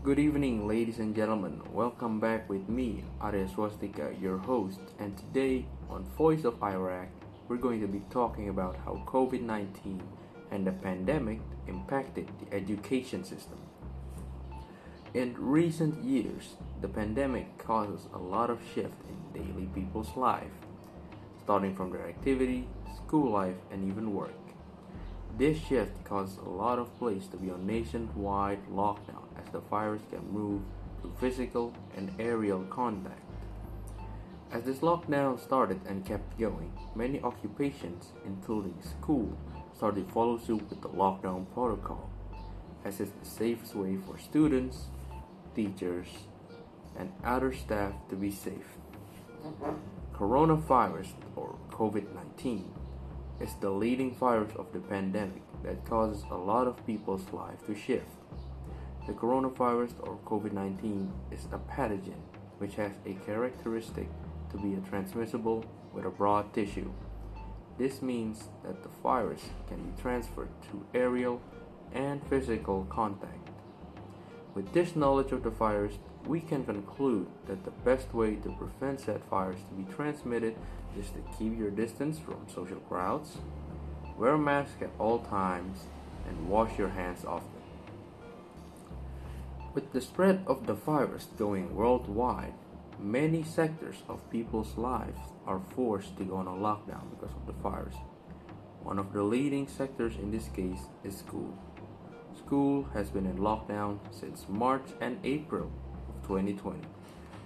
Good evening, ladies and gentlemen. Welcome back with me, Arya Swastika, your host. And today on Voice of IREC, we're going to be talking about how COVID 19 and the pandemic impacted the education system. In recent years, the pandemic causes a lot of shift in daily people's life, starting from their activity, school life, and even work. This shift caused a lot of places to be on nationwide lockdown as the virus can move through physical and aerial contact. As this lockdown started and kept going, many occupations, including school, started to follow suit with the lockdown protocol, as it's the safest way for students, teachers, and other staff to be safe. Coronavirus, or COVID 19, is the leading virus of the pandemic that causes a lot of people's lives to shift. The coronavirus or COVID 19 is a pathogen which has a characteristic to be a transmissible with a broad tissue. This means that the virus can be transferred through aerial and physical contact. With this knowledge of the virus, we can conclude that the best way to prevent said virus to be transmitted is to keep your distance from social crowds, wear a mask at all times, and wash your hands often. With the spread of the virus going worldwide, many sectors of people's lives are forced to go on a lockdown because of the virus. One of the leading sectors in this case is school. School has been in lockdown since March and April of 2020.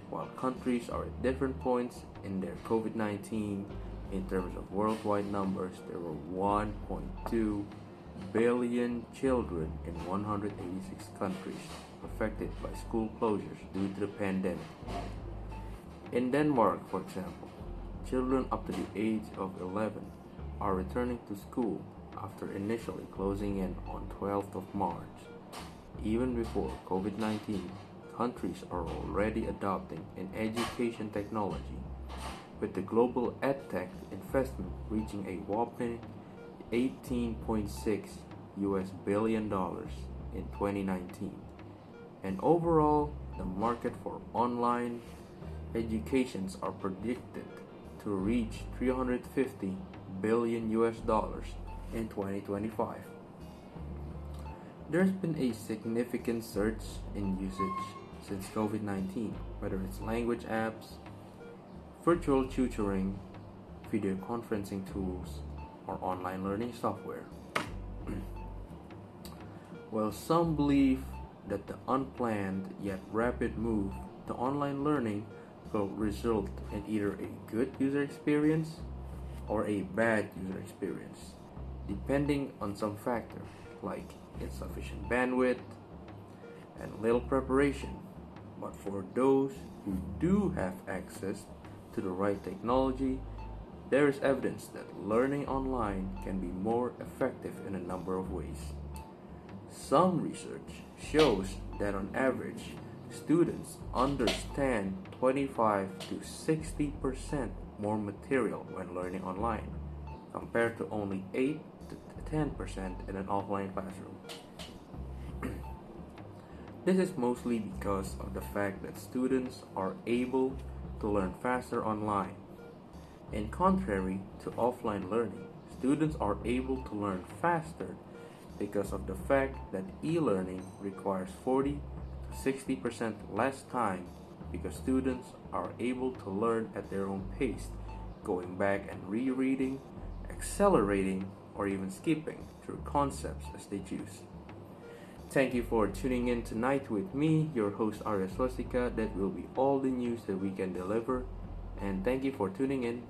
While countries are at different points in their COVID 19, in terms of worldwide numbers, there were 1.2 billion children in 186 countries affected by school closures due to the pandemic. In Denmark, for example, children up to the age of 11 are returning to school after initially closing in on 12th of March. Even before COVID 19, countries are already adopting an education technology, with the global edtech investment reaching a whopping 18.6 US billion dollars in 2019. And overall, the market for online educations are predicted to reach 350 billion US dollars in 2025. There's been a significant surge in usage since COVID 19, whether it's language apps, virtual tutoring, video conferencing tools, or online learning software. While some believe that the unplanned yet rapid move to online learning will result in either a good user experience or a bad user experience, depending on some factor like insufficient bandwidth and little preparation. But for those who do have access to the right technology, there is evidence that learning online can be more effective in a number of ways. Some research shows that on average, students understand 25 to 60% more material when learning online, compared to only 8 to 10% in an offline classroom. This is mostly because of the fact that students are able to learn faster online. In contrary to offline learning, students are able to learn faster because of the fact that e-learning requires 40 to 60% less time because students are able to learn at their own pace, going back and rereading, accelerating, or even skipping through concepts as they choose. Thank you for tuning in tonight with me, your host Arya Swastika. That will be all the news that we can deliver. And thank you for tuning in.